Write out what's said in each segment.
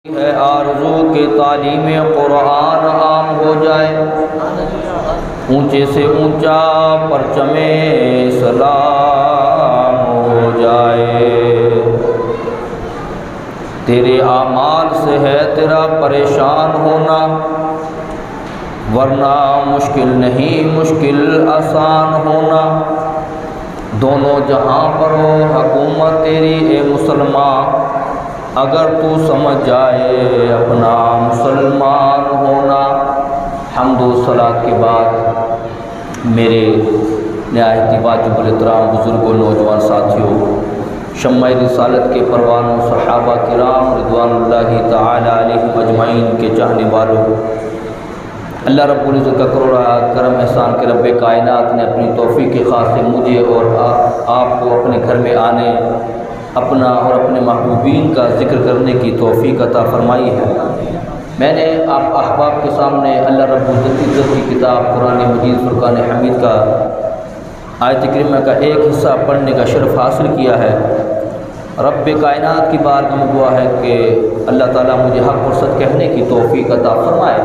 ہے آرزو کہ تعلیم قرآن عام ہو جائے، اونچے سے اونچا پرچم اسلام ہو جائے۔ تیرے اعمال سے ہے تیرا پریشان ہونا، ورنہ مشکل نہیں مشکل آسان ہونا۔ دونوں جہاں پر ہو حکومت تیری اے مسلمان، اگر تو سمجھ جائے اپنا مسلمان ہونا۔ حمد و صلات کے بعد میرے نہایت واجب الاحترام بزرگوں، نوجوان ساتھیوں، شمع رسالت کے پروانوں، صحابہ کرام رضوان اللہ تعالی علیہم اجمعین کے چاہنے والوں، اللہ رب العزت کا کروڑا کرم احسان کے رب کائنات نے اپنی توفیق خاص سے مجھے اور آپ کو اپنے گھر میں آنے، اپنا اور اپنے محبوبین کا ذکر کرنے کی توفیق عطا فرمائی ہے۔ میں نے آپ احباب کے سامنے اللہ رب العزت کی کتاب قرآن مجید فرقان حمید کا آیت کریمہ کا ایک حصہ پڑھنے کا شرف حاصل کیا ہے۔ رب کائنات کی بارگاہ میں دعا ہے کہ اللہ تعالیٰ مجھے حق اور سچ کہنے کی توفیق عطا فرمائے،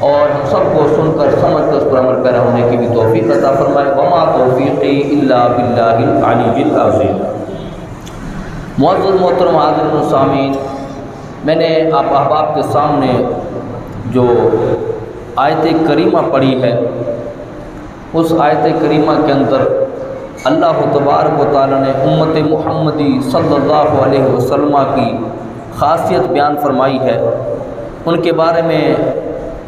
اور ہم سب کو سن کر سمجھ کر اس پر عمل پیرا ہونے کی بھی توفیق عطا فرمائے۔ وما توفیقی الا باللہ العلی العظیم۔ معزز محترم حاضرین و سامعین، میں نے آپ احباب کے سامنے جو آیت کریمہ پڑھی ہے، اس آیت کریمہ کے اندر اللہ تبارک و تعالیٰ نے امت محمدی صلی اللہ علیہ وسلم کی خاصیت بیان فرمائی ہے۔ ان کے بارے میں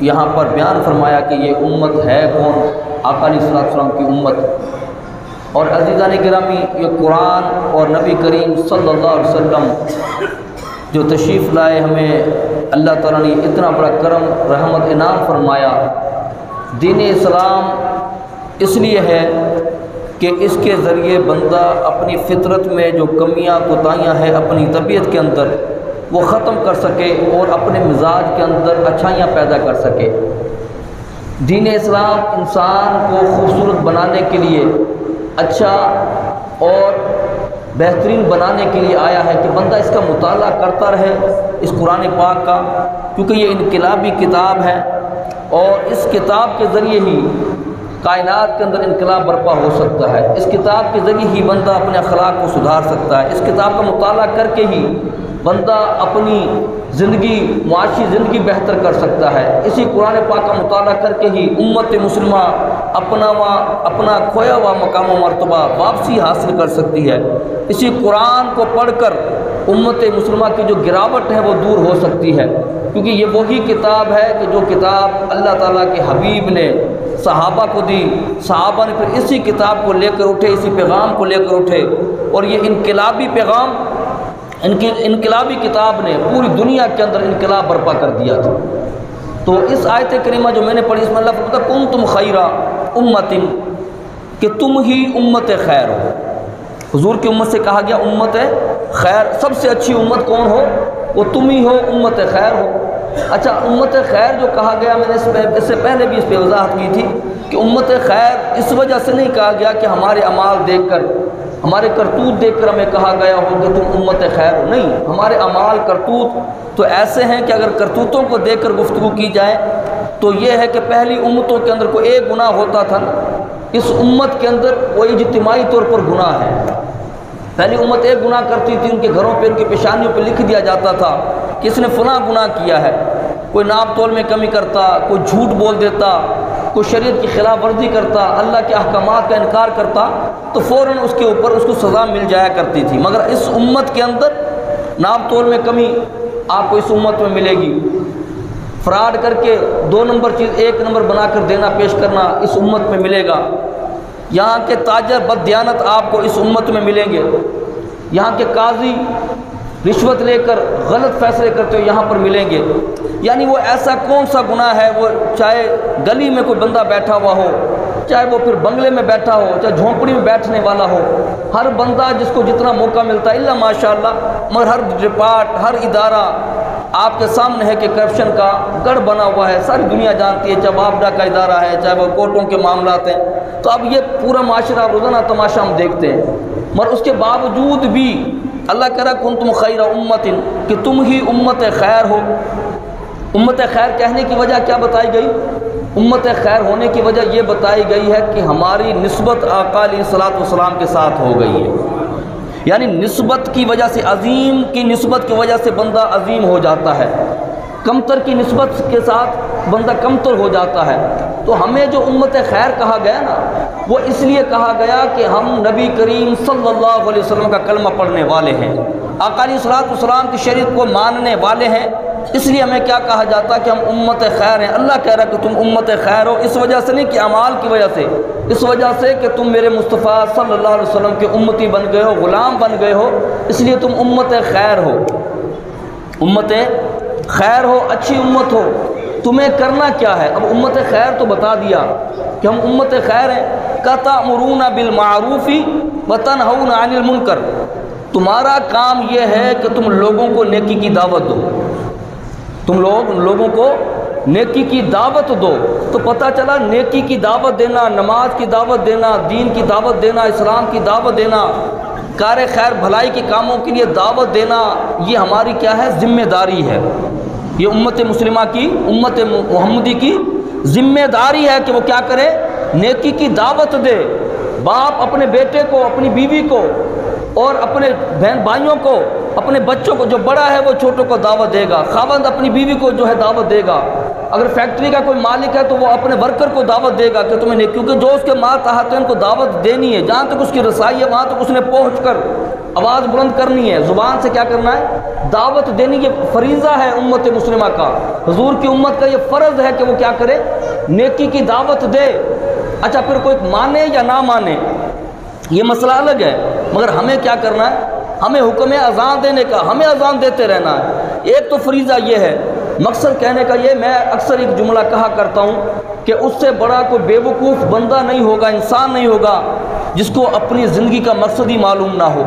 یہاں پر بیان فرمایا کہ یہ امت ہے کون، آقا علیہ السلام کی امت۔ اور عزیزان گرامی، یہ قرآن اور نبی کریم صلی اللہ علیہ وسلم جو تشریف لائے، ہمیں اللہ تعالیٰ نے اتنا بڑا کرم رحمت انعام فرمایا۔ دین اسلام اس لیے ہے کہ اس کے ذریعے بندہ اپنی فطرت میں جو کمیاں کوتاہیاں ہیں اپنی طبیعت کے اندر، وہ ختم کر سکے اور اپنے مزاج کے اندر اچھائیاں پیدا کر سکے۔ دین اسلام انسان کو خوبصورت بنانے کے لیے، اچھا اور بہترین بنانے کے لیے آیا ہے کہ بندہ اس کا مطالعہ کرتا رہے، اس قرآن پاک کا، کیونکہ یہ انقلابی کتاب ہے، اور اس کتاب کے ذریعے ہی کائنات کے اندر انقلاب برپا ہو سکتا ہے۔ اس کتاب کے ذریعے ہی بندہ اپنے اخلاق کو سدھار سکتا ہے۔ اس کتاب کا مطالعہ کر کے ہی بندہ اپنی زندگی، معاشی زندگی بہتر کر سکتا ہے۔ اسی قرآن پاک کا مطالعہ کر کے ہی امت مسلمہ اپنا کھویا ہوا مقام و مرتبہ واپسی حاصل کر سکتی ہے۔ اسی قرآن کو پڑھ کر امت مسلمہ کی جو گراوٹ ہے وہ دور ہو سکتی ہے، کیونکہ یہ وہی کتاب ہے کہ جو کتاب اللہ تعالیٰ کے حبیب نے صحابہ کو دی، صحابہ نے پھر اسی کتاب کو لے کر اٹھے، اسی پیغام کو لے کر اٹھے، اور یہ انقلابی پیغام، انقلابی کتاب نے پوری دنیا کے اندر انقلاب برپا کر دیا تھا۔ تو اس آیت کریمہ جو میں نے پڑھی، اس میں اللہ فرماتا ہے کنتم خیر امت، کہ تم ہی امت خیر ہو۔ حضور کی امت سے کہا گیا امت خیر، سب سے اچھی امت کون ہو؟ وہ تم ہی ہو، امت خیر ہو۔ اچھا، امت خیر جو کہا گیا، میں نے اس سے پہلے بھی اس پہ وضاحت کی تھی کہ امت خیر اس وجہ سے نہیں کہا گیا کہ ہمارے اعمال دیکھ کر، ہمارے کرتوت دیکھ کر ہمیں کہا گیا ہو کہ تم امت خیر ہو، نہیں۔ ہمارے اعمال کرتوت تو ایسے ہیں کہ اگر کرتوتوں کو دیکھ کر گفتگو کی جائے تو یہ ہے کہ پہلی امتوں کے اندر کوئی ایک گناہ ہوتا تھا، اس امت کے اندر وہ اجتماعی طور پر گناہ ہے۔ پہلی امت ایک گناہ کرتی تھی، ان کے گھروں پہ، ان کی پیشانیوں پہ لکھ دیا جاتا تھا کہ اس نے فلاں گناہ کیا ہے۔ کوئی ناپ تول میں کمی کرتا، کوئی جھوٹ بول دیتا، کوئی شریعت کی خلاف ورزی کرتا، اللہ کے احکامات کا انکار کرتا، تو فوراً اس کے اوپر اس کو سزا مل جایا کرتی تھی۔ مگر اس امت کے اندر ناپ تول میں کمی آپ کو اس امت میں ملے گی، فراڈ کر کے 2 نمبر چیز 1 نمبر بنا کر دینا، پیش کرنا اس امت میں ملے گا۔ یہاں کے تاجر بددیانت آپ کو اس امت میں ملیں گے۔ یہاں کے قاضی رشوت لے کر غلط فیصلے کرتے ہوئے یہاں پر ملیں گے۔ یعنی وہ ایسا کون سا گناہ ہے، وہ چاہے گلی میں کوئی بندہ بیٹھا ہوا ہو، چاہے وہ پھر بنگلے میں بیٹھا ہو، چاہے جھونپڑی میں بیٹھنے والا ہو، ہر بندہ جس کو جتنا موقع ملتا ہے، اللہ ماشاءاللہ، مگر ہر ڈپارٹ، ہر ادارہ آپ کے سامنے ہے کہ کرپشن کا گڑھ بنا ہوا ہے، ساری دنیا جانتی ہے، چاہے وابڈا کا ادارہ ہے، چاہے وہ کورٹوں کے معاملات ہیں۔ تو اب یہ پورا معاشرہ روزانہ تماشا ہم دیکھتے ہیں، مگر اس کے باوجود بھی اللہ کہہ رہا کنتم خیر امت، کہ تم ہی امت خیر ہو۔ امت خیر کہنے کی وجہ کیا بتائی گئی؟ امت خیر ہونے کی وجہ یہ بتائی گئی ہے کہ ہماری نسبت آقا علیہ الصلوۃ والسلام کے ساتھ ہو گئی ہے، یعنی نسبت کی وجہ سے، عظیم کی نسبت کی وجہ سے بندہ عظیم ہو جاتا ہے، کمتر کی نسبت کے ساتھ بندہ کمتر ہو جاتا ہے۔ تو ہمیں جو امت خیر کہا گیا نا، وہ اس لیے کہا گیا کہ ہم نبی کریم صلی اللہ علیہ وسلم کا کلمہ پڑھنے والے ہیں، آقا علیہ الصلوۃ والسلام کی شریعت کو ماننے والے ہیں، اس لیے ہمیں کیا کہا جاتا ہے کہ ہم امت خیر ہیں۔ اللہ کہہ رہا ہے کہ تم امت خیر ہو، اس وجہ سے نہیں کہ اعمال کی وجہ سے، اس وجہ سے کہ تم میرے مصطفیٰ صلی اللہ علیہ وسلم کے امتی بن گئے ہو، غلام بن گئے ہو، اس لیے تم امت خیر ہو۔ امت خیر ہو، اچھی امت ہو، تمہیں کرنا کیا ہے؟ اب امت خیر تو بتا دیا کہ ہم امت خیر ہیں۔ تأمرون بالمعروف وتنہون عن المنکر، تمہارا کام یہ ہے کہ تم لوگوں کو نیکی کی دعوت دو، تم لوگوں کو نیکی کی دعوت دو۔ تو پتہ چلا نیکی کی دعوت دینا، نماز کی دعوت دینا، دین کی دعوت دینا، اسلام کی دعوت دینا، کار خیر بھلائی کے کاموں کے لیے دعوت دینا، یہ ہماری کیا ہے؟ ذمہ داری ہے۔ یہ امت مسلمہ کی، امت محمدی کی ذمہ داری ہے کہ وہ کیا کرے؟ نیکی کی دعوت دے۔ باپ اپنے بیٹے کو، اپنی بیوی کو اور اپنے بہن بھائیوں کو، اپنے بچوں کو، جو بڑا ہے وہ چھوٹوں کو دعوت دے گا، خاوند اپنی بیوی کو جو ہے دعوت دے گا، اگر فیکٹری کا کوئی مالک ہے تو وہ اپنے ورکر کو دعوت دے گا کہ تمہیں نہیں، کیونکہ جو اس کے ماتحت ہیں ان کو دعوت دینی ہے، جہاں تک اس کی رسائی ہے وہاں تک اس نے پہنچ کر آواز بلند کرنی ہے، زبان سے کیا کرنا ہے؟ دعوت دینی۔ یہ فریضہ ہے امت مسلمہ کا، حضور کی امت کا یہ فرض ہے کہ وہ کیا کرے؟ نیکی کی دعوت دے۔ اچھا پھر کوئی مانے یا نہ مانے یہ مسئلہ الگ ہے، مگر ہمیں کیا کرنا ہے؟ ہمیں حکم ہے اذان دینے کا، ہمیں اذان دیتے رہنا ہے۔ ایک تو فریضہ یہ ہے، مقصد کہنے کا یہ، میں اکثر ایک جملہ کہا کرتا ہوں کہ اس سے بڑا کوئی بیوقوف بندہ نہیں ہوگا، انسان نہیں ہوگا جس کو اپنی زندگی کا مقصد ہی معلوم نہ ہو۔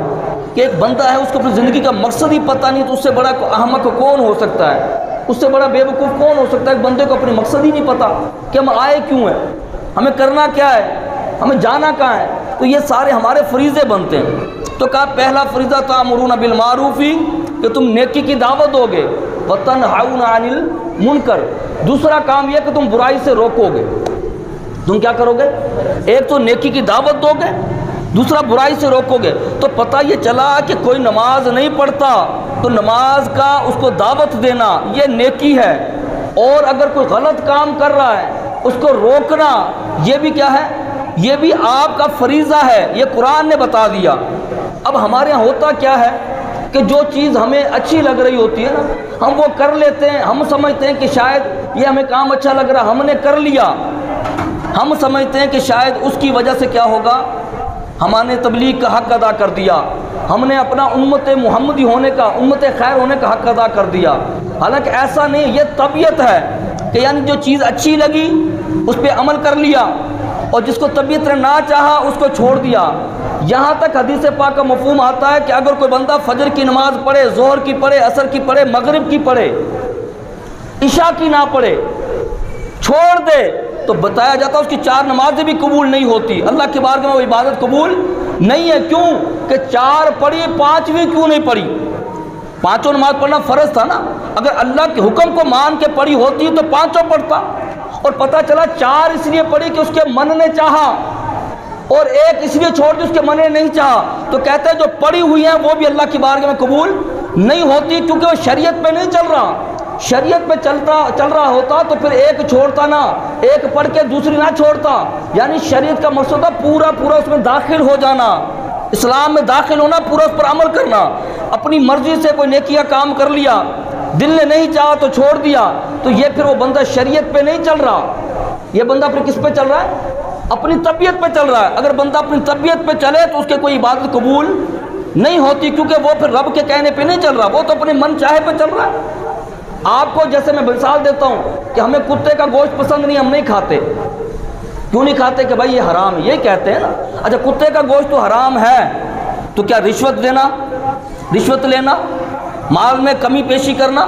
کہ ایک بندہ ہے اس کو اپنی زندگی کا مقصد ہی پتہ نہیں، تو اس سے بڑا احمق کون ہو سکتا ہے؟ اس سے بڑا بیوقوف کون ہو سکتا ہے؟ ایک بندے کو اپنی مقصد ہی نہیں پتہ کہ ہم آئے کیوں ہیں، ہمیں کرنا کیا ہے، ہمیں جانا کہاں ہے۔ تو یہ سارے ہمارے فریضے بنتے ہیں۔ تو کہا پہلا فریضہ تأمرون بالمعروف، کہ تم نیکی کی دعوت دو گے، وتنہون عن المنکر، دوسرا کام یہ کہ تم برائی سے روکو گے۔ تم کیا کرو گے؟ ایک تو نیکی کی دعوت دو گے، دوسرا برائی سے روکو گے۔ تو پتہ یہ چلا کہ کوئی نماز نہیں پڑھتا تو نماز کا اس کو دعوت دینا یہ نیکی ہے، اور اگر کوئی غلط کام کر رہا ہے اس کو روکنا یہ بھی کیا ہے؟ یہ بھی آپ کا فریضہ ہے، یہ قرآن نے بتا دیا۔ اب ہمارے یہاں ہوتا کیا ہے کہ جو چیز ہمیں اچھی لگ رہی ہوتی ہے نا، ہم وہ کر لیتے ہیں، ہم سمجھتے ہیں کہ شاید یہ ہمیں کام اچھا لگ رہا، ہم نے کر لیا، ہم سمجھتے ہیں کہ شاید اس کی وجہ سے کیا ہوگا؟ ہم نے تبلیغ کا حق ادا کر دیا، ہم نے اپنا امت محمدی ہونے کا، امت خیر ہونے کا حق ادا کر دیا۔ حالانکہ ایسا نہیں، یہ طبیعت ہے کہ یعنی جو چیز اچھی لگی اس پہ عمل کر لیا، اور جس کو طبیعت نے نہ چاہا اس کو چھوڑ دیا۔ یہاں تک حدیث پاک کا مفہوم آتا ہے کہ اگر کوئی بندہ فجر کی نماز پڑھے، ظہر کی پڑھے، عصر کی پڑھے، مغرب کی پڑھے، عشاء کی نہ پڑھے، چھوڑ دے، تو بتایا جاتا ہے اس کی 4 نمازیں بھی قبول نہیں ہوتی، اللہ کے بارگاہ میں وہ عبادت قبول نہیں ہے۔ کیوں کہ 4 پڑھی، 5ویں کیوں نہیں پڑھی؟ 5 نماز پڑھنا فرض تھا نا، اگر اللہ کے حکم کو مان کے پڑھی ہوتی تو 5 پڑھتا، اور پتہ چلا 4 اس لیے پڑھی کہ اس کے من نے چاہا، اور 1 اس لیے چھوڑ دی اس کے من نے نہیں چاہا۔ تو کہتے ہیں جو پڑھی ہوئی ہیں وہ بھی اللہ کی بارگاہ میں قبول نہیں ہوتی، کیونکہ وہ شریعت پہ نہیں چل رہا۔ شریعت پہ چل رہا ہوتا تو پھر 1 چھوڑتا نہ، 1 پڑھ کے دوسری نہ چھوڑتا، یعنی شریعت کا مقصد ہے پورا اس میں داخل ہو جانا، اسلام میں داخل ہونا، پورا اس پر عمل کرنا۔ اپنی مرضی سے کوئی نیکی کا کام کر لیا، دل نے نہیں چاہا تو چھوڑ دیا، تو یہ پھر وہ بندہ شریعت پہ نہیں چل رہا، یہ بندہ پھر کس پہ چل رہا ہے؟ اپنی طبیعت پہ چل رہا ہے۔ اگر بندہ اپنی طبیعت پہ چلے تو اس کے کوئی عبادت قبول نہیں ہوتی، کیونکہ وہ پھر رب کے کہنے پہ نہیں چل رہا، وہ تو اپنے من چاہے پہ چل رہا ہے۔ آپ کو جیسے میں مثال دیتا ہوں کہ ہمیں کتے کا گوشت پسند نہیں، ہم نہیں کھاتے۔ کیوں نہیں کھاتے؟ کہ بھائی یہ حرام ہے، یہی کہتے ہیں نا۔ اچھا کتے کا گوشت تو حرام ہے، تو کیا رشوت دینا، رشوت لینا، مال میں کمی پیشی کرنا،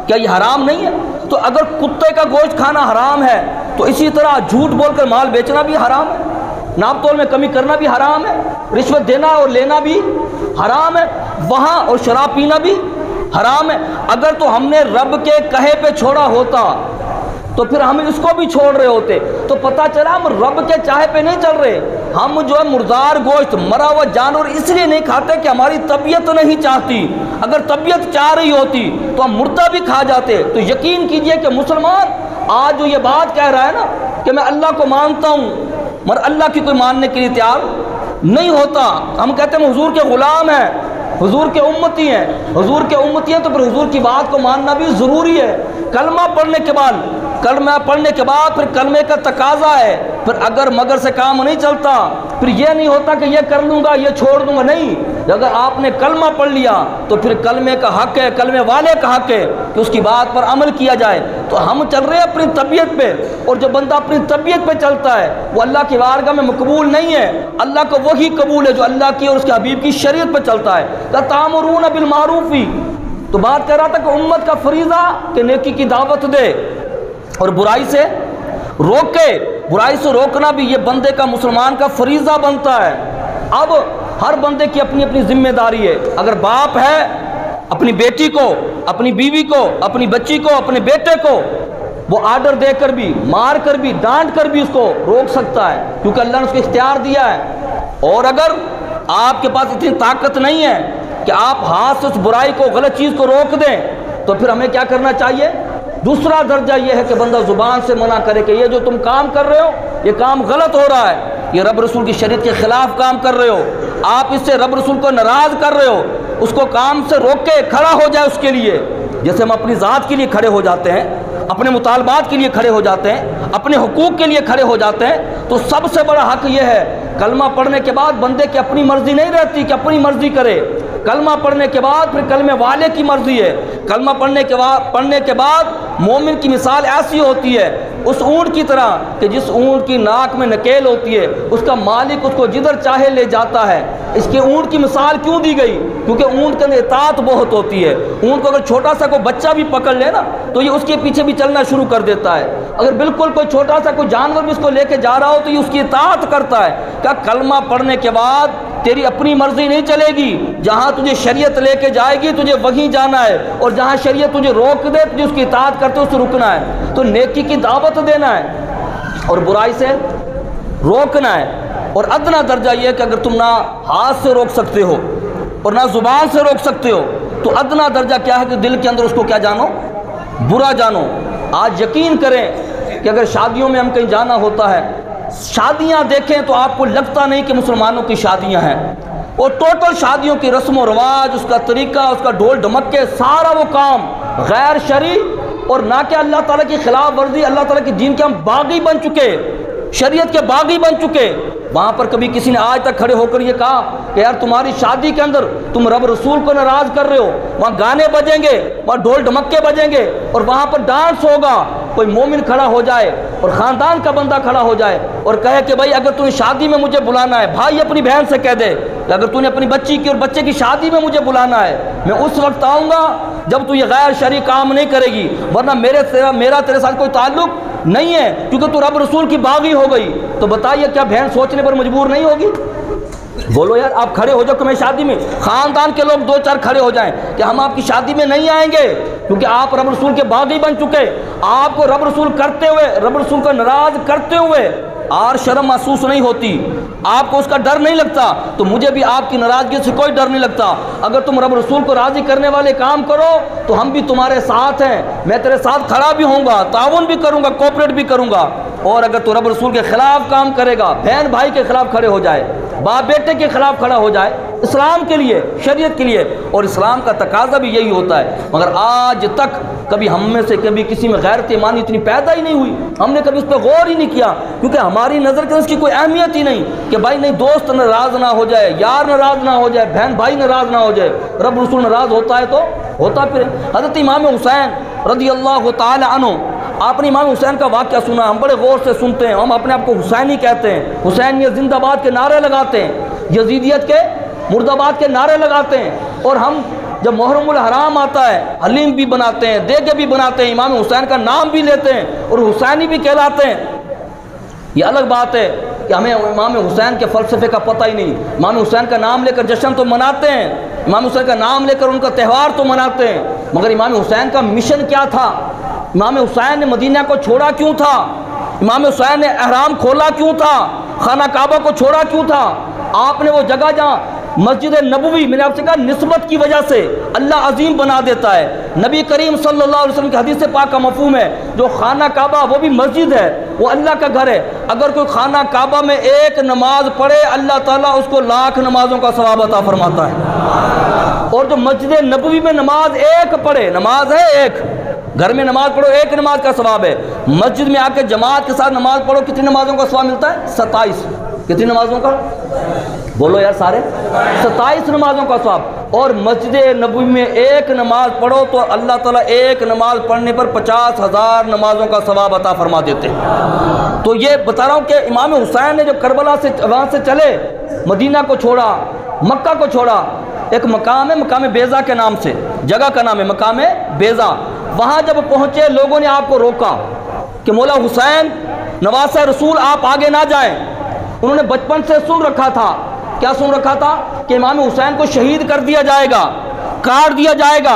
کیا یہ حرام نہیں ہے؟ تو اگر کتے کا گوشت کھانا حرام ہے تو اسی طرح جھوٹ بول کر مال بیچنا بھی حرام ہے، ناپ تول میں کمی کرنا بھی حرام ہے، رشوت دینا اور لینا بھی حرام ہے۔ وہاں اور شراب پینا بھی حرام ہے۔ اگر تو ہم نے رب کے کہے پہ چھوڑا ہوتا تو پھر ہم اس کو بھی چھوڑ رہے ہوتے، تو پتہ چلا ہم رب کے چاہے پہ نہیں چل رہے، ہم جو ہے مردار گوشت مرا ہوا جانور اس لیے نہیں کھاتے کہ ہماری طبیعت نہیں چاہتی، اگر طبیعت چاہ رہی ہوتی تو ہم مردہ بھی کھا جاتے۔ تو یقین کیجئے کہ مسلمان آج جو یہ بات کہہ رہا ہے نا کہ میں اللہ کو مانتا ہوں، مگر اللہ کی کوئی ماننے کے لیے تیار نہیں ہوتا۔ ہم کہتے ہیں حضور کے غلام ہیں، حضور کے امتی ہیں، حضور کے امتی ہیں تو پھر حضور کی بات کو ماننا بھی ضروری ہے۔ کلمہ پڑھنے کے بعد پھر کلمے کا تقاضا ہے، پھر اگر مگر سے کام نہیں چلتا، پھر یہ نہیں ہوتا کہ یہ کر لوں گا یہ چھوڑ دوں گا، نہیں، اگر آپ نے کلمہ پڑھ لیا تو پھر کلمے کا حق ہے، کلمے والے کا حق ہے کہ اس کی بات پر عمل کیا جائے۔ تو ہم چل رہے ہیں اپنی طبیعت پہ، اور جو بندہ اپنی طبیعت پہ چلتا ہے وہ اللہ کی بارگاہ میں مقبول نہیں ہے۔ اللہ کو وہی قبول ہے جو اللہ کی اور اس کے حبیب کی شریعت پہ چلتا ہے۔ تَأْمُرُونَ بِالْمَعْرُوفِ، تو بات کر رہا تھا کہ امت کا فریضہ کہ نیکی کی دعوت دے اور برائی سے روکے۔ برائی سے روکنا بھی یہ بندے کا، مسلمان کا فریضہ بنتا ہے۔ اب ہر بندے کی اپنی اپنی ذمہ داری ہے۔ اگر باپ ہے اپنی بیٹی کو، اپنی بیوی کو، اپنی بچی کو، اپنے بیٹے کو وہ آرڈر دے کر بھی، مار کر بھی، ڈانٹ کر بھی اس کو روک سکتا ہے کیونکہ اللہ نے اس کو اختیار دیا ہے۔ اور اگر آپ کے پاس اتنی طاقت نہیں ہے کہ آپ ہاتھ سے اس برائی کو، غلط چیز کو روک دیں، تو پھر ہمیں کیا کرنا چاہیے؟ دوسرا درجہ یہ ہے کہ بندہ زبان سے منع کرے کہ یہ جو تم کام کر رہے ہو یہ کام غلط ہو رہا ہے، یہ رب رسول کی شریعت کے خلاف کام کر رہے ہو، آپ اس سے رب رسول کو ناراض کر رہے ہو، اس کو کام سے روک کے کھڑا ہو جائے اس کے لیے، جیسے ہم اپنی ذات کے لیے کھڑے ہو جاتے ہیں، اپنے مطالبات کے لیے کھڑے ہو جاتے ہیں، اپنے حقوق کے لیے کھڑے ہو جاتے ہیں۔ تو سب سے بڑا حق یہ ہے، کلمہ پڑھنے کے بعد بندے کی اپنی مرضی نہیں رہتی کہ اپنی مرضی کرے، کلمہ پڑھنے کے بعد پھر کلمے والے کی مرضی ہے۔ کلمہ پڑھنے کے بعد مومن کی مثال ایسی ہوتی ہے اس اونٹ کی طرح کہ جس اونٹ کی ناک میں نکیل ہوتی ہے، اس کا مالک اس کو جدھر چاہے لے جاتا ہے۔ اس کے اونٹ کی مثال کیوں دی گئی؟ کیونکہ اونٹ کے اندر اطاعت بہت ہوتی ہے۔ اونٹ کو اگر چھوٹا سا کوئی بچہ بھی پکڑ لے نا تو یہ اس کے پیچھے بھی چلنا شروع کر دیتا ہے۔ اگر بالکل کوئی چھوٹا سا کوئی جانور بھی اس کو لے کے جا رہا ہو تو یہ اس کی اطاعت کرتا ہے۔ کیا کلمہ پڑھنے کے بعد تیری اپنی مرضی نہیں چلے گی، جہاں تجھے شریعت لے کے جائے گی تجھے وہیں جانا ہے، اور جہاں شریعت تجھے روک دے تجھے اس کی اطاعت کرتے اس سے رکنا ہے۔ تو نیکی کی دعوت دینا ہے اور برائی سے روکنا ہے۔ اور ادنا درجہ یہ ہے کہ اگر تم نہ ہاتھ سے روک سکتے ہو اور نہ زبان سے روک سکتے ہو تو ادنا درجہ کیا ہے کہ دل کے اندر اس کو کیا جانو؟ برا جانو۔ آج یقین کریں کہ اگر شادیوں میں ہم کہیں جانا ہوتا ہے، شادیاں دیکھیں تو آپ کو لگتا نہیں کہ مسلمانوں کی شادیاں ہیں، اور ٹوٹل شادیوں کی رسم و رواج، اس کا طریقہ، اس کا ڈھول ڈھمکے، سارا وہ کام غیر شرعی اور نہ کہ اللہ تعالیٰ کی خلاف ورزی، اللہ تعالیٰ کے دین کے ہم باغی بن چکے، شریعت کے باغی بن چکے۔ وہاں پر کبھی کسی نے آج تک کھڑے ہو کر یہ کہا کہ یار تمہاری شادی کے اندر تم رب رسول کو ناراض کر رہے ہو، وہاں گانے بجیں گے، وہاں ڈھول ڈھمکے بجیں گے اور وہاں پر ڈانس ہوگا، کوئی مومن کھڑا ہو جائے اور خاندان کا بندہ کھڑا ہو جائے اور کہے کہ بھائی اگر تمہیں شادی میں مجھے بلانا ہے، بھائی اپنی بہن سے کہہ دے کہ اگر تم نے اپنی بچی کی اور بچے کی شادی میں مجھے بلانا ہے میں اس وقت آؤں گا جب تو یہ غیر شرعی کام نہیں کرے گی، ورنہ میرا تیرے ساتھ کوئی تعلق نہیں ہے کیونکہ تو رب رسول کی باغی ہو گئی۔ تو بتائیے کیا بہن سوچنے پر مجبور نہیں ہوگی؟ بولو یار، آپ کھڑے ہو جاؤ کہ میں شادی میں، خاندان کے لوگ دو چار کھڑے ہو جائیں کہ ہم آپ کی شادی میں نہیں آئیں گے کیونکہ آپ رب رسول کے باغی بن چکے، آپ کو رب رسول کرتے ہوئے، رب رسول کو ناراض کرتے ہوئے اور شرم محسوس نہیں ہوتی، آپ کو اس کا ڈر نہیں لگتا، تو مجھے بھی آپ کی ناراضگی سے کوئی ڈر نہیں لگتا۔ اگر تم رب رسول کو راضی کرنے والے کام کرو تو ہم بھی تمہارے ساتھ ہیں، میں تیرے ساتھ کھڑا بھی ہوں گا، تعاون بھی کروں گا، کوپریٹ بھی کروں گا۔ اور اگر تو رب رسول کے خلاف کام کرے گا، بہن بھائی کے خلاف کھڑے ہو جائے، باپ بیٹے کے خلاف کھڑا ہو جائے، اسلام کے لیے، شریعت کے لیے، اور اسلام کا تقاضا بھی یہی ہوتا ہے، مگر آج تک کبھی ہم میں سے کبھی کسی میں غیرت ایمانی اتنی پیدا ہی نہیں ہوئی، ہم نے کبھی اس پہ غور ہی نہیں کیا کیونکہ ہماری نظر کے اس کی کوئی اہمیت ہی نہیں کہ بھائی نہیں دوست ناراض نہ ہو جائے، یار ناراض نہ ہو جائے، بہن بھائی ناراض نہ ہو جائے، رب رسول ناراض ہوتا ہے تو ہوتا پھر۔ حضرت امام حسین رضی اللہ تعالی عنہ، آپ نے امام حسین کا واقعہ سنا، ہم بڑے غور سے سنتے ہیں، ہم اپنے آپ کو حسینی کہتے ہیں، حسین یہ زندہ باد کے نعرے لگاتے ہیں، یزیدیت کے مرد آباد کے نعرے لگاتے ہیں، اور ہم جب محرم الحرام آتا ہے حلیم بھی بناتے ہیں، دیگے بھی بناتے ہیں، امام حسین کا نام بھی لیتے ہیں اور حسینی بھی کہلاتے ہیں۔ یہ الگ بات ہے کہ ہمیں امام حسین کے فلسفے کا پتہ ہی نہیں، امام حسین کا نام لے کر جشن تو مناتے ہیں امام حسین کا نام لے کر ان کا تہوار تو مناتے ہیں، مگر امام حسین کا مشن کیا تھا؟ امام حسین نے مدینہ کو چھوڑا کیوں تھا؟ امام حسین نے احرام کھولا کیوں تھا؟ خانہ کعبہ کو چھوڑا کیوں تھا؟ آپ نے وہ جگہ جہاں مسجد نبوی، میں نے آپ سے کہا نسبت کی وجہ سے اللہ عظیم بنا دیتا ہے۔ نبی کریم صلی اللہ علیہ وسلم کی حدیث پاک کا مفہوم ہے، جو خانہ کعبہ وہ بھی مسجد ہے، وہ اللہ کا گھر ہے، اگر کوئی خانہ کعبہ میں ایک نماز پڑھے اللہ تعالیٰ اس کو 1,00,000 نمازوں کا ثواب عطا فرماتا ہے۔ اور جو مسجد نبوی میں نماز ایک پڑھے، نماز ہے ایک، گھر میں نماز پڑھو ایک نماز کا ثواب ہے، مسجد میں آ کے جماعت کے ساتھ نماز پڑھو کتنی نمازوں کا ثواب ملتا ہے؟ 27۔ کتنی نمازوں کا؟ بولو یار سارے، 27 نمازوں کا ثواب۔ اور مسجد نبوی میں ایک نماز پڑھو تو اللہ تعالیٰ ایک نماز پڑھنے پر 50,000 نمازوں کا ثواب عطا فرما دیتے ہیں۔ تو یہ بتا رہا ہوں کہ امام حسین نے جو کربلا سے وہاں سے چلے، مدینہ کو چھوڑا، مکہ کو چھوڑا، ایک مقام ہے مقام بیضا کے نام سے، جگہ کا نام ہے مقام بیضا، وہاں جب پہنچے لوگوں نے آپ کو روکا کہ مولا حسین نواسہ رسول آپ آگے نہ جائیں۔ انہوں نے بچپن سے سن رکھا تھا، کیا سن رکھا تھا؟ کہ امام حسین کو شہید کر دیا جائے گا، کاٹ دیا جائے گا۔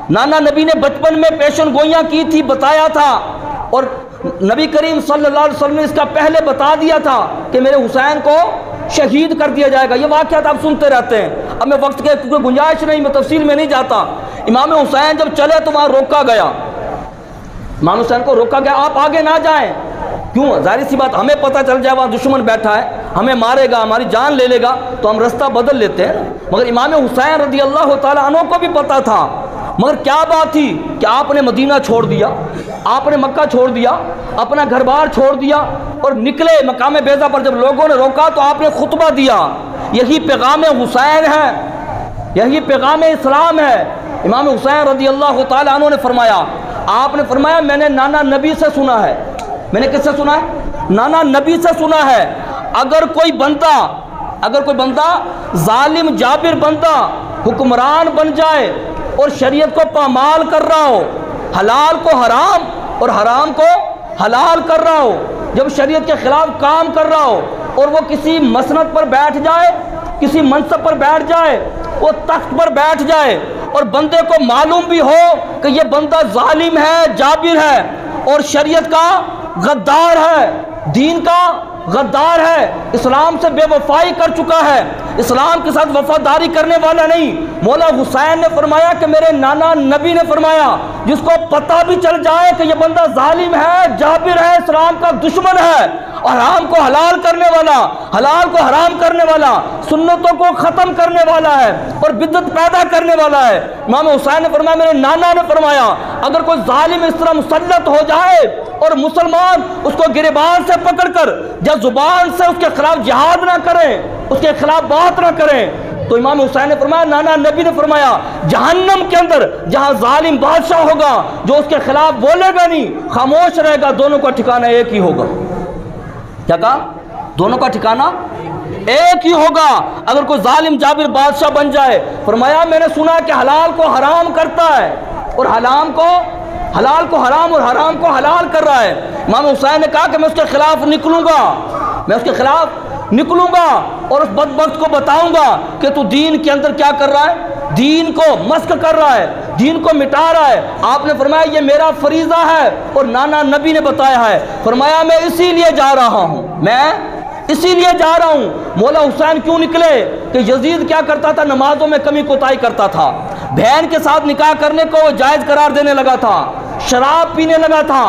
نانا نبی نے بچپن میں پیشن گوئیاں کی تھی، بتایا تھا، اور نبی کریم صلی اللہ علیہ وسلم نے اس کا پہلے بتا دیا تھا کہ میرے حسین کو شہید کر دیا جائے گا۔ یہ واقعات آپ سنتے رہتے ہیں، اب میں وقت کے کوئی گنجائش نہیں، میں تفصیل میں نہیں جاتا۔ امام حسین جب چلے تو وہاں روکا گیا، امام حسین کو روکا گیا آپ آگے نہ جائیں۔ کیوں؟ ظاہر سی بات، ہمیں پتہ چل جائے وہاں دشمن بیٹھا ہے، ہمیں مارے گا، ہماری جان لے لے گا، تو ہم رستہ بدل لیتے ہیں۔ مگر امام حسین رضی اللہ تعالیٰ عنہ کو بھی پتہ تھا، مگر کیا بات تھی کہ آپ نے مدینہ چھوڑ دیا، آپ نے مکہ چھوڑ دیا، اپنا گھر بار چھوڑ دیا اور نکلے مقام بیضا پر۔ جب لوگوں نے روکا تو آپ نے خطبہ دیا، یہی پیغام حسین ہے، یہی پیغام اسلام ہے۔ امام حسین رضی اللہ تعالیٰ عنہ نے فرمایا، آپ نے فرمایا میں نے نانا نبی سے سنا ہے۔ میں نے کس سے سنا ہے؟ نانا نبی سے سنا ہے، اگر کوئی بندہ ظالم جابر بندہ حکمران بن جائے اور شریعت کو پامال کر رہا ہو، حلال کو حرام اور حرام کو حلال کر رہا ہو، جب شریعت کے خلاف کام کر رہا ہو اور وہ کسی مسند پر بیٹھ جائے، کسی منصب پر بیٹھ جائے، وہ تخت پر بیٹھ جائے اور بندے کو معلوم بھی ہو کہ یہ بندہ ظالم ہے، جابر ہے اور شریعت کا غدار ہے، دین کا غدار ہے، اسلام سے بے وفائی کر چکا ہے، اسلام کے ساتھ وفاداری کرنے والا نہیں۔ مولا حسین نے فرمایا کہ میرے نانا نبی نے فرمایا، جس کو پتہ بھی چل جائے کہ یہ بندہ ظالم ہے، جابر ہے، اسلام کا دشمن ہے، حرام کو حلال کرنے والا، حلال کو حرام کرنے والا، سنتوں کو ختم کرنے والا ہے اور بدعت پیدا کرنے والا ہے۔ امام حسین نے فرمایا، میرے نانا نے فرمایا، اگر کوئی ظالم اس طرح مسلط ہو جائے اور مسلمان اس کو گریبان سے پکڑ کر یا زبان سے اس کے خلاف جہاد نہ کریں، اس کے خلاف بات نہ کریں، تو امام حسین نے فرمایا، نانا نبی نے فرمایا، جہنم کے اندر جہاں ظالم بادشاہ ہوگا جو اس کے خلاف بولے گا نہیں، خاموش رہے گا، دونوں کا ٹھکانہ ایک ہی ہوگا۔ کیا کہا؟ دونوں کا ٹھکانہ ایک ہی ہوگا اگر کوئی ظالم جابر بادشاہ بن جائے۔ فرمایا میں نے سنا کہ حلال کو حرام کرتا ہے اور حلال کو حرام اور حرام کو حلال کر رہا ہے۔ امام حسین نے کہا کہ میں اس کے خلاف نکلوں گا، میں اس کے خلاف نکلوں گا اور اس بدبخت کو بتاؤں گا کہ تو دین کے اندر کیا کر رہا ہے، دین کو مسخ کر رہا ہے، دین کو مٹا رہا ہے۔ آپ نے فرمایا یہ میرا فریضہ ہے اور نانا نبی نے بتایا ہے۔ فرمایا میں اسی لیے جا رہا ہوں، میں اسی لیے جا رہا ہوں۔ مولا حسین کیوں نکلے؟ کہ یزید کیا کرتا تھا؟ نمازوں میں کمی کوتاہی کرتا تھا، بہن کے ساتھ نکاح کرنے کو وہ جائز قرار دینے لگا تھا، شراب پینے لگا تھا،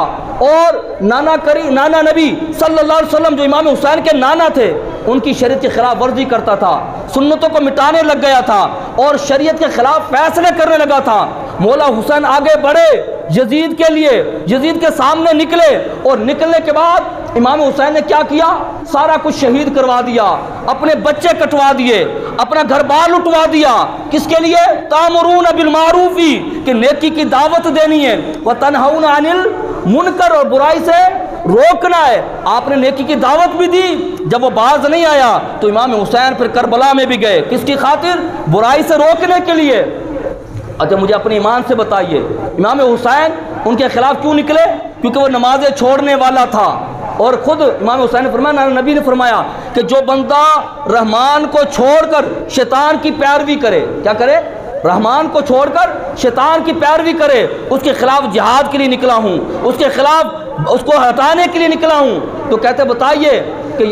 اور نانا نبی صلی اللہ علیہ وسلم جو امام حسین کے نانا تھے ان کی شریعت کی خلاف ورزی کرتا تھا، سنتوں کو مٹانے لگ گیا تھا اور شریعت کے خلاف فیصلے کرنے لگا تھا۔ مولا حسین آگے بڑھے یزید کے لیے، یزید کے سامنے نکلے اور نکلنے کے بعد امام حسین نے کیا کیا؟ سارا کچھ شہید کروا دیا، اپنے بچے کٹوا دیے، اپنا گھر بار لٹوا دیا۔ کس کے لیے؟ تامرون بالمعروف، کہ نیکی کی دعوت دینی ہے، وتنہون عن المنکر، اور برائی سے روکنا ہے۔ آپ نے نیکی کی دعوت بھی دی، جب وہ باز نہیں آیا تو امام حسین پھر کربلا میں بھی گئے، کس کی خاطر؟ برائی سے روکنے کے لیے۔ اچھا مجھے اپنے ایمان سے بتائیے، امام حسین ان کے خلاف کیوں نکلے؟ کیونکہ وہ نمازیں چھوڑنے والا تھا، اور خود امام حسین نے فرمایا، نبی نے فرمایا کہ جو بندہ رحمان کو چھوڑ کر شیطان کی پیروی کرے، کیا کرے؟ رحمان کو چھوڑ کر شیطان کی پیروی کرے، اس کے خلاف جہاد کے لیے نکلا ہوں، اس کے خلاف اس کو ہٹانے کے لیے نکلا ہوں۔ تو کہتے بتائیے کہ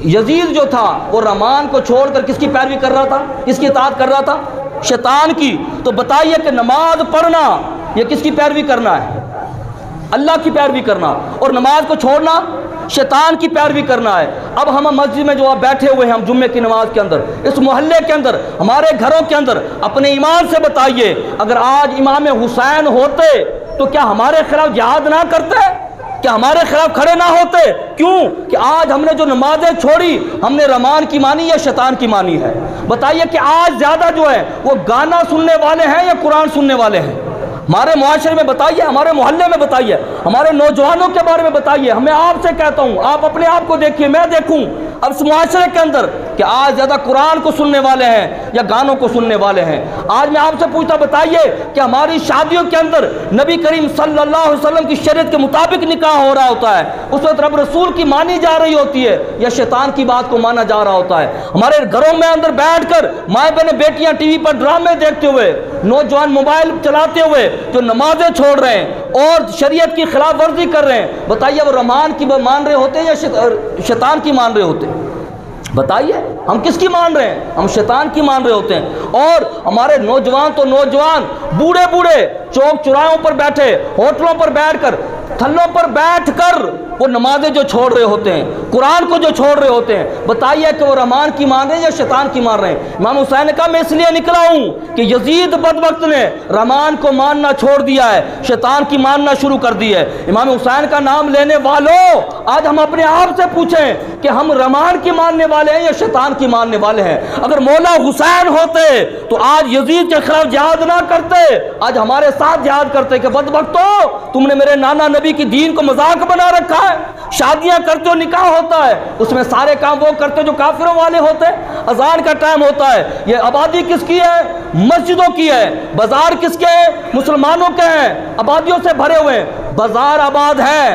یزید جو تھا وہ رحمان کو چھوڑ کر کس کی پیروی کر رہا تھا؟ کس کی اطاعت کر رہا تھا؟ شیطان کی۔ تو بتائیے کہ نماز پڑھنا یہ کس کی پیروی کرنا ہے؟ اللہ کی پیروی کرنا، اور نماز کو چھوڑنا شیطان کی پیروی کرنا ہے۔ اب ہم مسجد میں جو آپ بیٹھے ہوئے ہیں، ہم جمعے کی نماز کے اندر، اس محلے کے اندر، ہمارے گھروں کے اندر، اپنے ایمان سے بتائیے اگر آج امام حسین ہوتے تو کیا ہمارے خلاف جہاد نہ کرتے؟ کیا ہمارے خلاف کھڑے نہ ہوتے؟ کیوں کہ آج ہم نے جو نمازیں چھوڑی، ہم نے رحمان کی مانی یا شیطان کی مانی ہے؟ بتائیے کہ آج زیادہ جو ہے وہ گانا سننے والے ہیں یا قرآن سننے والے ہیں؟ ہمارے معاشرے میں بتائیے، ہمارے محلے میں بتائیے، ہمارے نوجوانوں کے بارے میں بتائیے۔ ہمیں آپ سے کہتا ہوں، آپ اپنے آپ کو دیکھیے، میں دیکھوں اب اس معاشرے کے اندر کہ آج زیادہ قرآن کو سننے والے ہیں یا گانوں کو سننے والے ہیں؟ آج میں آپ سے پوچھتا، بتائیے کہ ہماری شادیوں کے اندر نبی کریم صلی اللہ علیہ وسلم کی شریعت کے مطابق نکاح ہو رہا ہوتا ہے، اس وقت رب رسول کی مانی جا رہی ہوتی ہے یا شیطان کی بات کو مانا جا رہا ہوتا ہے؟ ہمارے گھروں میں اندر بیٹھ کر مائیں بہنیں بیٹیاں ٹی وی پر ڈرامے دیکھتے ہوئے، نوجوان موبائل چلاتے ہوئے جو نمازیں چھوڑ رہے ہیں اور شریعت کی خلاف ورزی کر رہے ہیں، بتائیے وہ رحمان کی مان رہے ہوتے ہیں یا شیطان کی مان رہے ہوتے ہیں؟ بتائیے ہم کس کی مان رہے ہیں؟ ہم شیطان کی مان رہے ہوتے ہیں۔ اور ہمارے نوجوان تو نوجوان، بوڑھے بوڑھے چوک چوراہوں پر بیٹھے، ہوٹلوں پر بیٹھ کر، تھلوں پر بیٹھ کر وہ نمازیں جو چھوڑ رہے ہوتے ہیں، قرآن کو جو چھوڑ رہے ہوتے ہیں، بتائیے کہ وہ رحمان کی مان رہے ہیں یا شیطان کی مان رہے ہیں؟ امام حسین نے کہا میں اس لیے نکلا ہوں کہ یزید بدبخت نے رحمان کو ماننا چھوڑ دیا ہے، شیطان کی ماننا شروع کر دی ہے۔ امام حسین کا نام لینے والوں، آج ہم اپنے آپ سے پوچھیں کہ ہم رحمان کی ماننے والے ہیں یا شیطان کی ماننے والے ہیں؟ اگر مولا حسین ہوتے تو آج یزید کے خلاف جہاد نہ کرتے، آج ہمارے ساتھ جہاد کرتے کہ بدبختو تم نے میرے نانا نبی کی دین کو مذاق بنا رکھا ہے، شادیاں کرتے ہو، نکاح ہوتا ہے، اس میں سارے کام وہ کرتے جو کافروں والے ہوتے، اذان کا ٹائم ہوتا ہے، یہ آبادی کس کی ہے؟ مسجدوں کی ہے۔ بازار کس کے ہیں؟ مسلمانوں کے ہیں، آبادیوں سے بھرے ہوئے ہیں۔ بازار آباد ہے،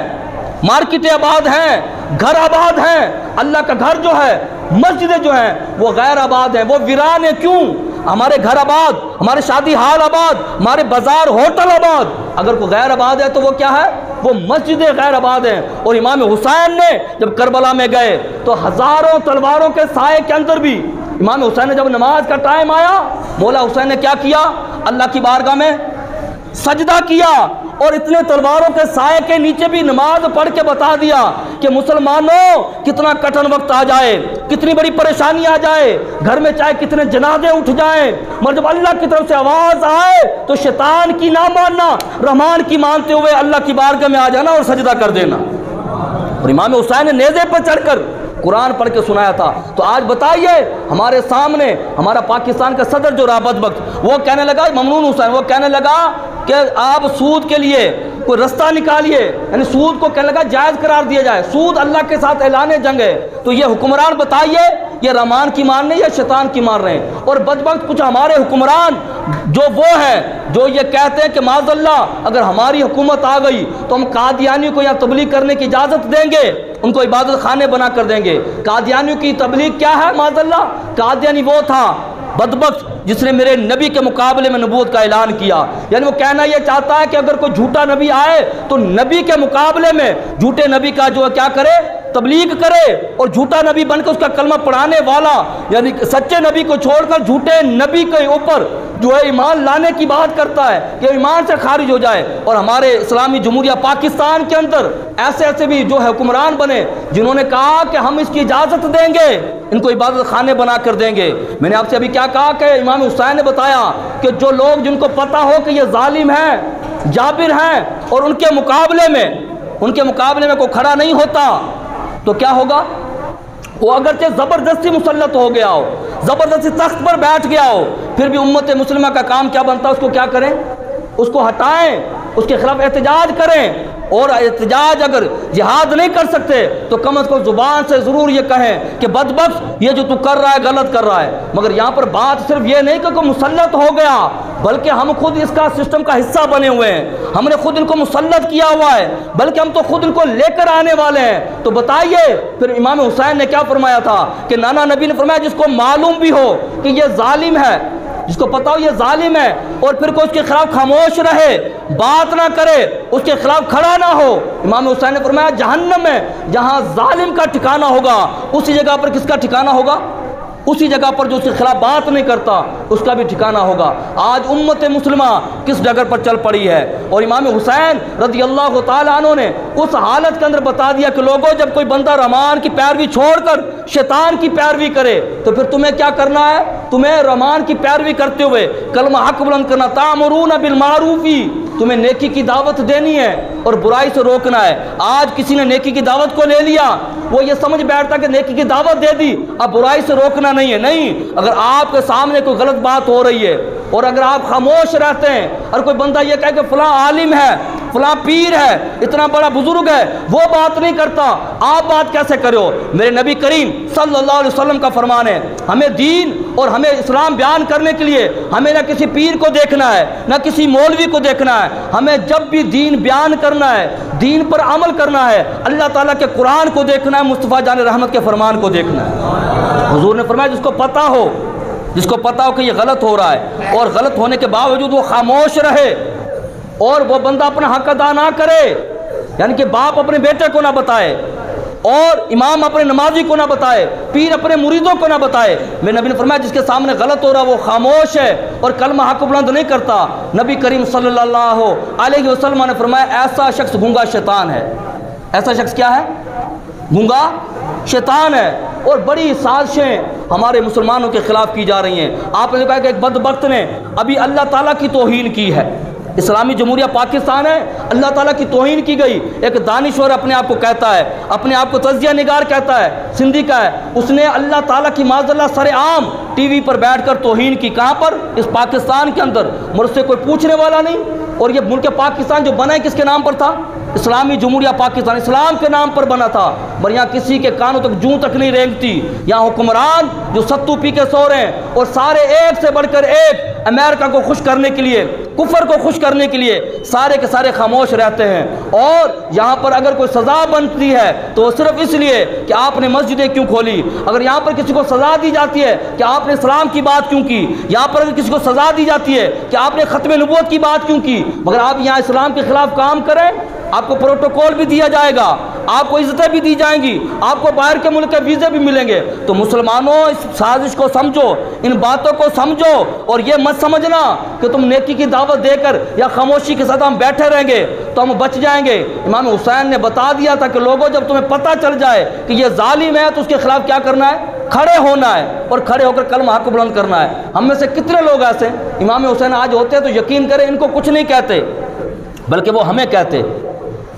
مارکیٹیں آباد ہیں، گھر آباد ہیں، اللہ کا گھر جو ہے، مسجدیں جو ہیں وہ غیر آباد ہیں، وہ ویران ہیں۔ کیوں؟ ہمارے گھر آباد، ہمارے شادی ہال آباد، ہمارے بازار ہوٹل آباد، اگر کوئی غیر آباد ہے تو وہ کیا ہے؟ وہ مسجدیں غیر آباد ہیں۔ اور امام حسین نے جب کربلا میں گئے تو ہزاروں تلواروں کے سائے کے اندر بھی امام حسین نے جب نماز کا ٹائم آیا، مولا حسین نے کیا کیا؟ اللہ کی بارگاہ میں سجدہ کیا اور اتنے تلواروں کے سائے کے نیچے بھی نماز پڑھ کے بتا دیا کہ مسلمانوں کتنا کٹھن وقت آ جائے، کتنی بڑی پریشانی آ جائے، گھر میں چاہے کتنے جنازے اٹھ جائیں، مگر جب اللہ کی طرف سے آواز آئے تو شیطان کی نہ ماننا، رحمان کی مانتے ہوئے اللہ کی بارگاہ میں آ جانا اور سجدہ کر دینا۔ اور امام حسین نے نیزے پر چڑھ کر قرآن پڑھ کے سنایا تھا۔ تو آج بتائیے ہمارے سامنے ہمارا پاکستان کا صدر جو رہا بدبخت، وہ کہنے لگا، ممنون حسین، وہ کہنے لگا کہ آپ سود کے لیے کوئی رستہ نکالیے، یعنی سود کو کہنے لگا جائز قرار دیا جائے، سود اللہ کے ساتھ اعلان جنگ ہے۔ تو یہ حکمران بتائیے یہ رحمان کی مان رہے ہیں یا شیطان کی مان رہے ہیں؟ اور بدبخت کچھ ہمارے حکمران جو وہ ہیں جو یہ کہتے ہیں کہ معاذ اللہ اگر ہماری حکومت آ گئی تو ہم قادیانیوں کو یہاں تبلیغ کرنے کی اجازت دیں گے، ان کو عبادت خانے بنا کر دیں گے۔ قادیانیوں کی تبلیغ کیا ہے؟ معاذ اللہ قادیانی وہ تھا بدبخت جس نے میرے نبی کے مقابلے میں نبوت کا اعلان کیا، یعنی وہ کہنا یہ چاہتا ہے کہ اگر کوئی جھوٹا نبی آئے تو نبی کے مقابلے میں جھوٹے نبی کا جو کیا کرے؟ تبلیغ کرے، اور جھوٹا نبی بن کے اس کا کلمہ پڑھانے والا، یعنی سچے نبی کو چھوڑ کر جھوٹے نبی کے اوپر جو ہے ایمان لانے کی بات کرتا ہے کہ ایمان سے خارج ہو جائے۔ اور ہمارے اسلامی جمہوریہ پاکستان کے اندر ایسے بھی جو ہے حکمران بنے جنہوں نے کہا کہ ہم اس کی اجازت دیں گے، ان کو عبادت خانے بنا کر دیں گے۔ میں نے آپ سے ابھی کیا کہا کہ امام حسین نے بتایا کہ جو لوگ جن کو پتہ ہو کہ یہ ظالم ہیں، جابر ہیں، اور ان کے مقابلے میں کوئی کھڑا نہیں ہوتا تو کیا ہوگا؟ وہ اگرچہ زبردستی مسلط ہو گیا ہو، زبردستی تخت پر بیٹھ گیا ہو، پھر بھی امت مسلمہ کا کام کیا بنتا ہے؟ اس کو کیا کریں؟ اس کو ہٹائیں، اس کے خلاف احتجاج کریں، اور احتجاج اگر جہاد نہیں کر سکتے تو کم از کم زبان سے ضرور یہ کہیں کہ بدبخت یہ جو تو کر رہا ہے غلط کر رہا ہے۔ مگر یہاں پر بات صرف یہ نہیں کہ کوئی مسلط ہو گیا، بلکہ ہم خود اس کا سسٹم کا حصہ بنے ہوئے ہیں، ہم نے خود ان کو مسلط کیا ہوا ہے، بلکہ ہم تو خود ان کو لے کر آنے والے ہیں۔ تو بتائیے پھر امام حسین نے کیا فرمایا تھا کہ نانا نبی نے فرمایا جس کو معلوم بھی ہو کہ یہ ظالم ہے، جس کو پتا ہو یہ ظالم ہے، اور پھر کوئی اس کے خلاف خاموش رہے، بات نہ کرے، اس کے خلاف کھڑا نہ ہو، امام حسین نے فرمایا جہنم میں جہاں ظالم کا ٹھکانہ ہوگا اسی جگہ پر کس کا ٹھکانہ ہوگا؟ اسی جگہ پر جو اس کے خلاف بات نہیں کرتا اس کا بھی ٹھکانہ ہوگا۔ آج امت مسلمہ کس ڈگر پر چل پڑی ہے، اور امام حسین رضی اللہ تعالیٰ عنہ نے اس حالت کے اندر بتا دیا کہ لوگوں جب کوئی بندہ رحمان کی پیروی چھوڑ کر شیطان کی پیروی کرے تو پھر تمہیں کیا کرنا ہے؟ تمہیں رحمان کی پیروی کرتے ہوئے کلمہ حق بلند کرنا، تامرون بالمعروف، تمہیں نیکی کی دعوت دینی ہے اور برائی سے روکنا ہے۔ آج کسی نے نیکی کی دعوت کو لے لیا، وہ یہ سمجھ بیٹھتا کہ نیکی کی دعوت دے دی اب برائی سے روکنا نہیں ہے۔ نہیں، اگر آپ کے سامنے کوئی غلط بات ہو رہی ہے اور اگر آپ خاموش رہتے ہیں اور کوئی بندہ یہ کہے کہ فلاں عالم ہے، فلاں پیر ہے، اتنا بڑا بزرگ ہے، وہ بات نہیں کرتا، آپ بات کیسے کرو؟ میرے نبی کریم صلی اللہ علیہ وسلم کا فرمان ہے، ہمیں دین اور ہمیں اسلام بیان کرنے کے لیے ہمیں نہ کسی پیر کو دیکھنا ہے نہ کسی مولوی کو دیکھنا ہے، ہمیں جب بھی دین بیان کرنا ہے، دین پر عمل کرنا ہے، اللہ تعالیٰ کے قرآن کو دیکھنا ہے، مصطفیٰ جان رحمت کے فرمان کو دیکھنا ہے۔ حضور نے فرمایا جس کو پتہ ہو کہ یہ غلط ہو رہا ہے اور غلط ہونے کے باوجود وہ خاموش رہے اور وہ بندہ اپنا حق ادا نہ کرے، یعنی کہ باپ اپنے بیٹے کو نہ بتائے اور امام اپنے نمازی کو نہ بتائے، پیر اپنے مریدوں کو نہ بتائے، میرے نبی نے فرمایا جس کے سامنے غلط ہو رہا وہ خاموش ہے اور کلمہ حق بلند نہیں کرتا۔ نبی کریم صلی اللہ علیہ وسلم نے فرمایا ایسا شخص گونگا شیطان ہے۔ ایسا شخص کیا ہے؟ گونگا شیطان ہے۔ اور بڑی سازشیں ہمارے مسلمانوں کے خلاف کی جا رہی ہیں۔ آپ نے کہا کہ ایک بدبخت نے ابھی اللہ تعالیٰ کی توہین کی ہے، اسلامی جمہوریہ پاکستان ہے، اللہ تعالیٰ کی توہین کی گئی، ایک دانشور اپنے آپ کو کہتا ہے، اپنے آپ کو تجزیہ نگار کہتا ہے، سندھی کا ہے، اس نے اللہ تعالیٰ کی معاذ اللہ سر عام ٹی وی پر بیٹھ کر توہین کی۔ کہاں پر؟ اس پاکستان کے اندر، مجھ سے کوئی پوچھنے والا نہیں۔ اور یہ ملک پاکستان جو بنا ہے کس کے نام پر تھا؟ اسلامی جمہوریہ پاکستان، اسلام کے نام پر بنا تھا، مگر یہاں کسی کے کانوں تک جوں تک نہیں رینگتی۔ یہاں حکمران جو ستو پی کے سو رہے ہیں اور سارے ایک سے بڑھ کر ایک امریکہ کو خوش کرنے کے لیے، کفر کو خوش کرنے کے لیے سارے کے سارے خاموش رہتے ہیں۔ اور یہاں پر اگر کوئی سزا بنتی ہے تو وہ صرف اس لیے کہ آپ نے مسجدیں کیوں کھولی، اگر یہاں پر کسی کو سزا دی جاتی ہے کہ آپ نے اسلام کی بات کیوں کی، یہاں پر اگر کسی کو سزا دی جاتی ہے کہ آپ نے ختم نبوت کی بات کیوں کی، مگر آپ یہاں اسلام کے خلاف کام کریں، آپ کو پروٹوکول بھی دیا جائے گا، آپ کو عزتیں بھی دی جائیں گی، آپ کو باہر کے ملک کے ویزے بھی ملیں گے۔ تو مسلمانوں اس سازش کو سمجھو، ان باتوں کو سمجھو، اور یہ مت سمجھنا کہ تم نیکی کی دعوت دے کر یا خاموشی کے ساتھ ہم بیٹھے رہیں گے تو ہم بچ جائیں گے۔ امام حسین نے بتا دیا تھا کہ لوگوں جب تمہیں پتہ چل جائے کہ یہ ظالم ہے تو اس کے خلاف کیا کرنا ہے؟ کھڑے ہونا ہے اور کھڑے ہو کر کلمہ حق بلند کرنا ہے۔ ہم میں سے کتنے لوگ ایسے امام حسین آج ہوتے تو یقین کریں ان کو کچھ نہیں کہتے، بلکہ وہ ہمیں کہتے،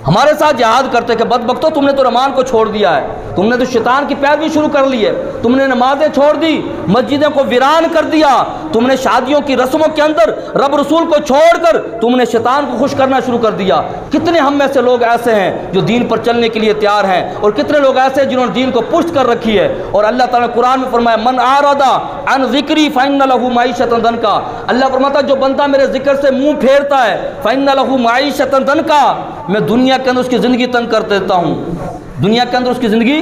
ہمارے ساتھ جہاد کرتے کہ بدبختو تم نے تو رحمان کو چھوڑ دیا ہے، تم نے تو شیطان کی پیروی شروع کر لی ہے، تم نے نمازیں چھوڑ دی، مسجدوں کو ویران کر دیا، تم نے شادیوں کی رسموں کے اندر رب رسول کو چھوڑ کر تم نے شیطان کو خوش کرنا شروع کر دیا۔ کتنے ہم میں سے لوگ ایسے ہیں جو دین پر چلنے کے لیے تیار ہیں، اور کتنے لوگ ایسے ہیں جنہوں نے دین کو پشت کر رکھی ہے۔ اور اللہ تعالیٰ نے قرآن میں فرمایا من اعرض عن ذکری فإن له معیشۃ ضنکا، اللہ فرماتا ہے جو بندہ میرے ذکر سے منہ پھیرتا ہے فإن له معیشۃ ضنکا، میں دنیا کے اندر اس کی زندگی تنگ کر دیتا ہوں، دنیا کے اندر اس کی زندگی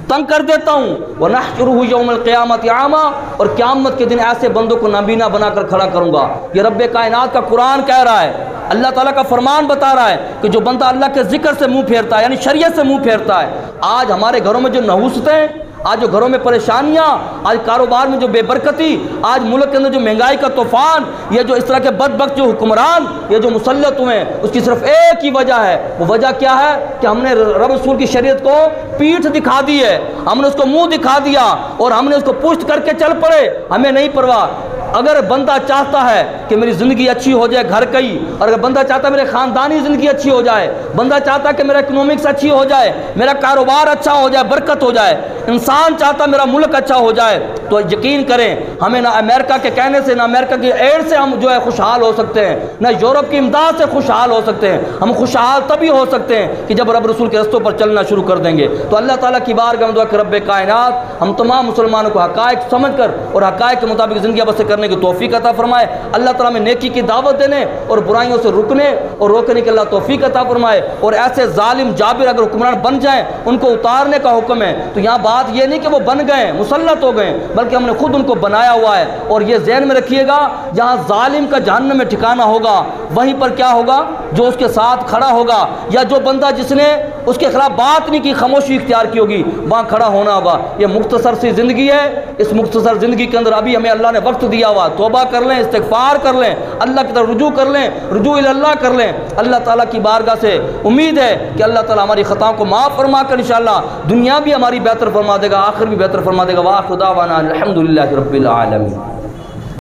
تنگ کر دیتا ہوں۔ وَنَحْشُرُهُ يَوْمَ الْقِيَامَةِ أَعْمَىٰ، اور قیامت کے دن ایسے بندوں کو نابینا بنا کر کھڑا کروں گا۔ یہ رب کائنات کا قرآن کہہ رہا ہے، اللہ تعالیٰ کا فرمان بتا رہا ہے کہ جو بندہ اللہ کے ذکر سے منہ پھیرتا ہے، یعنی شریعت سے منہ پھیرتا ہے۔ آج ہمارے گھروں میں جو نحوستیں، آج جو گھروں میں پریشانیاں، آج کاروبار میں جو بے برکتی، آج ملک کے اندر جو مہنگائی کا طوفان، یہ جو اس طرح کے بدبخت جو حکمران یہ جو مسلط ہوئے ہیں، اس کی صرف ایک ہی وجہ ہے۔ وہ وجہ کیا ہے کہ ہم نے رب رسول کی شریعت کو پیٹھ دکھا دی ہے، ہم نے اس کو منہ دکھا دیا اور ہم نے اس کو پشت کر کے چل پڑے، ہمیں نہیں پرواہ۔ اگر بندہ چاہتا ہے کہ میری زندگی اچھی ہو جائے گھر کی، اور اگر بندہ چاہتا ہے میرے خاندانی زندگی اچھی ہو جائے، بندہ چاہتا ہے کہ میرا اکنامکس اچھی ہو جائے، میرا کاروبار اچھا ہو جائے، برکت ہو جائے، انسان چاہتا ہے میرا ملک اچھا ہو جائے، تو یقین کریں ہمیں نہ امریکہ کے کہنے سے، نہ امریکہ کی ایڈ سے ہم جو ہے خوشحال ہو سکتے ہیں، نہ یورپ کی امداد سے خوشحال ہو سکتے ہیں۔ ہم خوشحال تبھی ہو سکتے ہیں کہ جب رب رسول کے رستوں پر چلنا شروع کر دیں گے۔ تو اللہ تعالیٰ کی بارگاہ میں دعا کہ رب کائنات ہم تمام مسلمانوں کو حقائق سمجھ کر اور حقائق کے مطابق زندگی بسر کرنے کی توفیق عطا فرمائے۔ اللہ تعالیٰ تعالیٰ میں نیکی کی دعوت دینے اور برائیوں سے رکنے اور روکنے کی اللہ توفیق عطا فرمائے۔ اور ایسے ظالم جابر اگر حکمران بن جائیں ان کو اتارنے کا حکم ہے، تو یہاں بات یہ نہیں کہ وہ بن گئے مسلط ہو گئے، بلکہ ہم نے خود ان کو بنایا ہوا ہے۔ اور یہ ذہن میں رکھیے گا، جہاں ظالم کا جہنم میں ٹھکانہ ہوگا وہیں پر کیا ہوگا؟ جو اس کے ساتھ کھڑا ہوگا یا جو بندہ جس نے اس کے خلاف بات نہیں کی، خاموشی اختیار کی ہوگی، وہاں کھڑا ہونا ہوگا۔ یہ مختصر سی زندگی ہے، اس مختصر زندگی کے اندر ابھی ہمیں اللہ نے وقت دیا ہوا، توبہ کر لیں، استغفار کر لیں، اللہ کی طرف رجوع کر لیں، رجوع اللہ کر لیں۔ اللہ تعالیٰ کی بارگاہ سے امید ہے کہ اللہ تعالیٰ ہماری خطاؤں کو معاف فرما کر انشاءاللہ دنیا بھی ہماری بہتر فرما دے گا، آخر بھی بہتر فرما دے گا۔ وآخر دعوانا الحمدللہ رب العالمین۔